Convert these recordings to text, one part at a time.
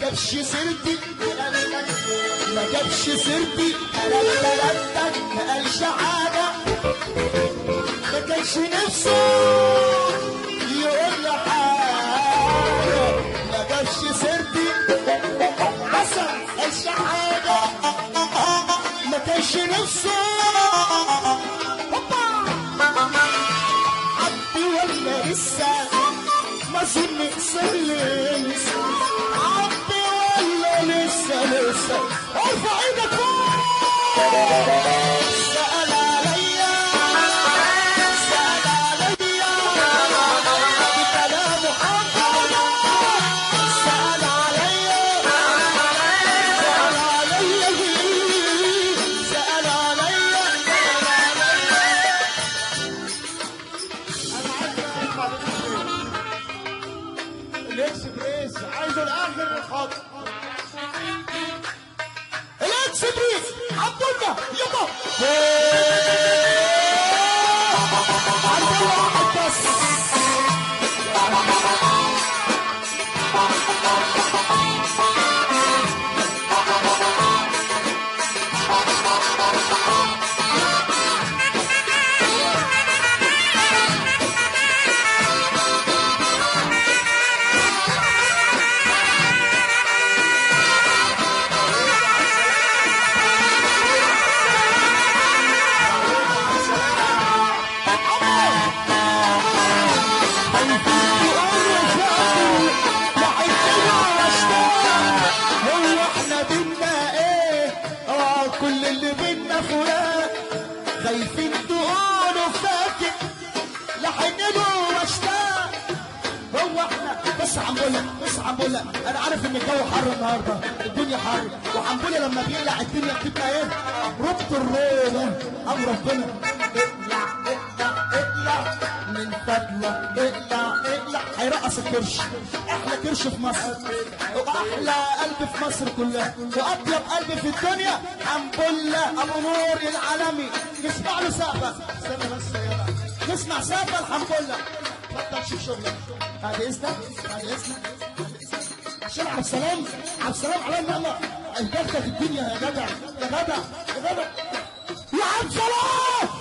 جابش سيرتي ما جابش سيرتي ما قالش حاجة ما كانش نفسه يقول لي حاجة ما جابش سيرتي عسل ما قالش حاجة ما كانش نفسه عبي ولا لسه ما سمي لسه عبي ولا لسه ارفع ايدك سأل عليا بكلام محمد سأل عليا الاكسبريس عايزه الاخر الخط الاكسبريس عبد الله يلا عبد الله واحد بس كل اللي بينا فراق خايفين تقولوا فاكر لحن له واشتاق هو احنا بس عمولة انا عارف ان الجو حر النهارده الدنيا حر وعمولة لما بيقلع الدنيا بتبقى ايه ربط الروضه او ربنا اقلع من فضلك اقلع هيرقص الكرش احلى كرش في مصر واحلى قلب في مصر كلها واطيب قلب في الدنيا حنبله ابو نور العالمي نسمع له سقفه استنى بس نسمع سقفه الحنبله اتفضل شوف شغلك بعد اذنك عشان عبد السلام على النعمه البختة الدنيا يا جدع يا عبد السلام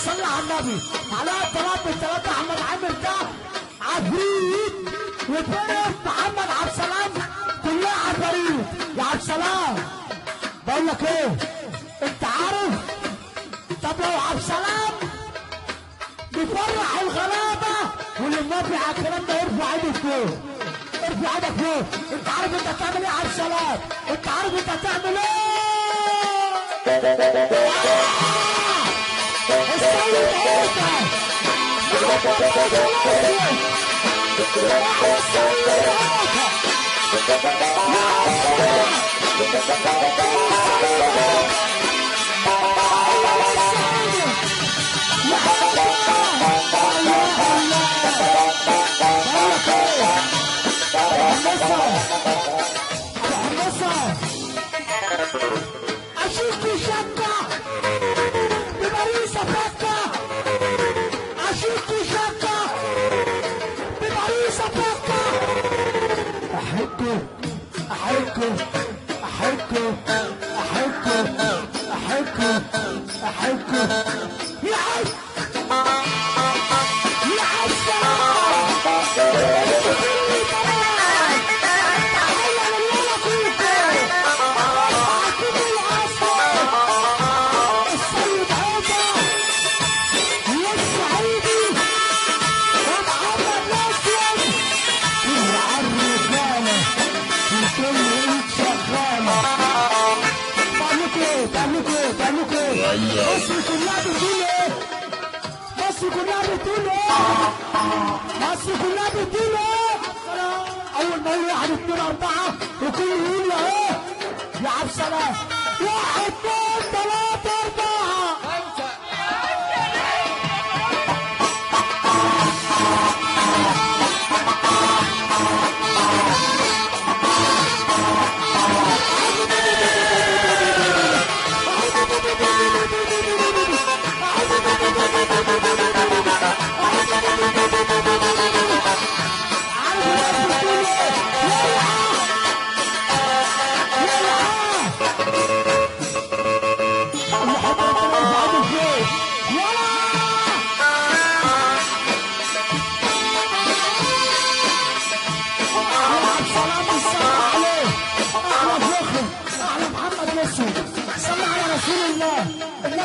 صلى على النبي على الثلاثة احمد عامر ده عفريت وفرق محمد عبد السلام كلها عفاريت يا عبد السلام بقول لك ايه انت عارف طب لو عبد السلام بيفرح الغلابه واللي موافق على الكلام ده يرفع ايده فوق انت عارف انت هتعمل ايه يا عبد السلام انت عارف انت هتعمل ايه السيد اشوف شقه بباريس فكه اشوف شقه بباريس فكه احكه يا عم مصر كلها بتقول ايه اول ما يقول 1 2 4 وكل يقول ايه يا عبد السلام 1 2 3 4 5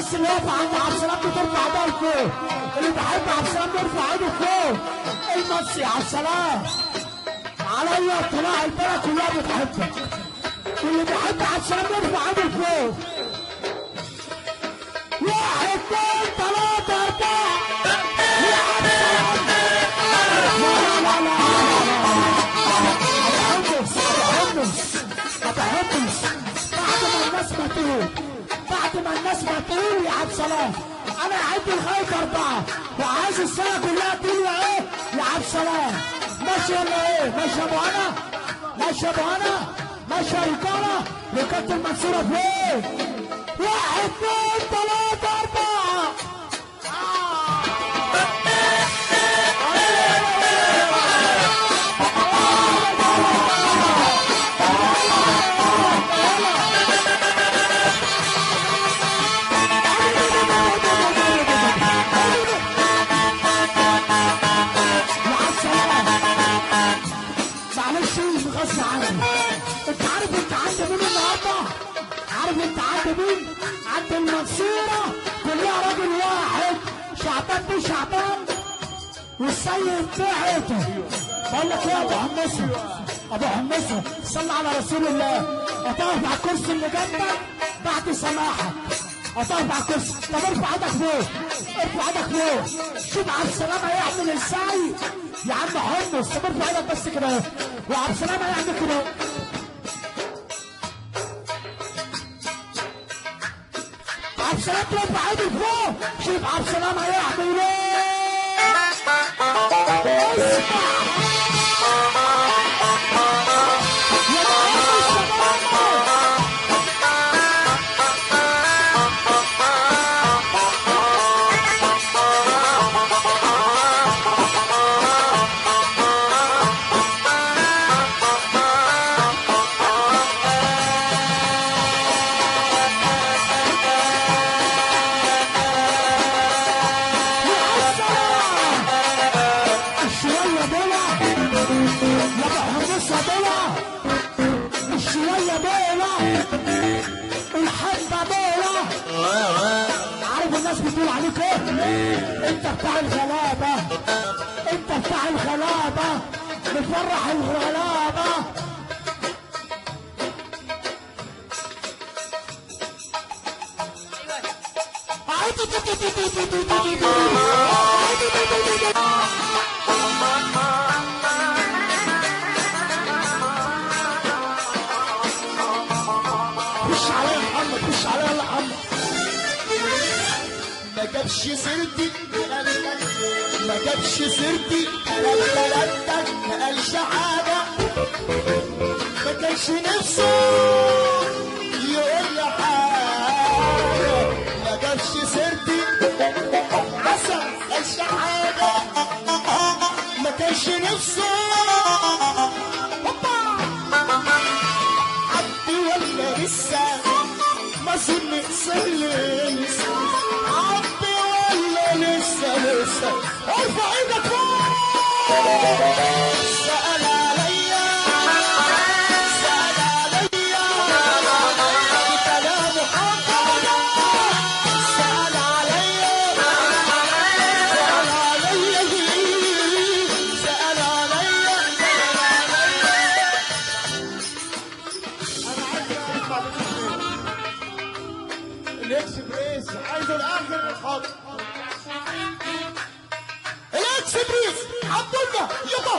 الناس اللي واقفه عند عبد السلام بترفع ايدها لفوق، اللي بيحب عبد السلام بيرفع ايده فوق. المصري عبد السلام عليا اطلاع البلد كلها بتحبك، واللي بيحب عبد السلام بيرفع ايده لفوق. 1 2 3 4 يا عبد السلام. لا لا لا بعد ما الناس ما تقول يا عبد السلام انا هعد لغايه 4 وعايز السنه كلها تقول يا ايه يا عبد السلام. ماشي ولا ايه؟ ماشي يا ابو انا؟ ماشي يا ابو انا؟ ماشي يا رجاله؟ رجاله المنصوره فين؟ 1 2 3 4 عند المنصورة كلها راجل واحد، شعبان بيه شعبان والسيد بيعته. بقول لك ايه يا ابو حمصه؟ ابو حمصه صلي على رسول الله. هتقف على الكرسي اللي جنبك بعد سماحك، هتقف على الكرسي. طب ارفع ايدك فوق، ارفع ايدك فوق. شوف عبد السلام هيعمل ازاي يا عم حمص. طب ارفع ايدك بس كده اهو، وعبد السلام هيعمل كده. عبد السلام رفع ايده فوق، شوف عبد السلام هيعمل ايه. اسمع يا بتقول عليك ايه؟ انت بتاع الغلابه، انت بتاع الغلابه، بتفرح الغلابه. خش عليا يا محمد، خش عليا يا محمد. ما جابش سيرتي ما جابش سيرتي ما قالش حاجة، ما كانش نفسه يقول لي حاجة. ما جابش سيرتي عسل ما قالش حاجة، ما كانش نفسه عبدي ولا لسه ما سن سلم عبدي ولا لسه ارفع ايدك فوق. سأل عليا بكلام محمد، سأل عليا الاكسبريس عايزه لاخر الخط. الاكسبريس عبد الله يلا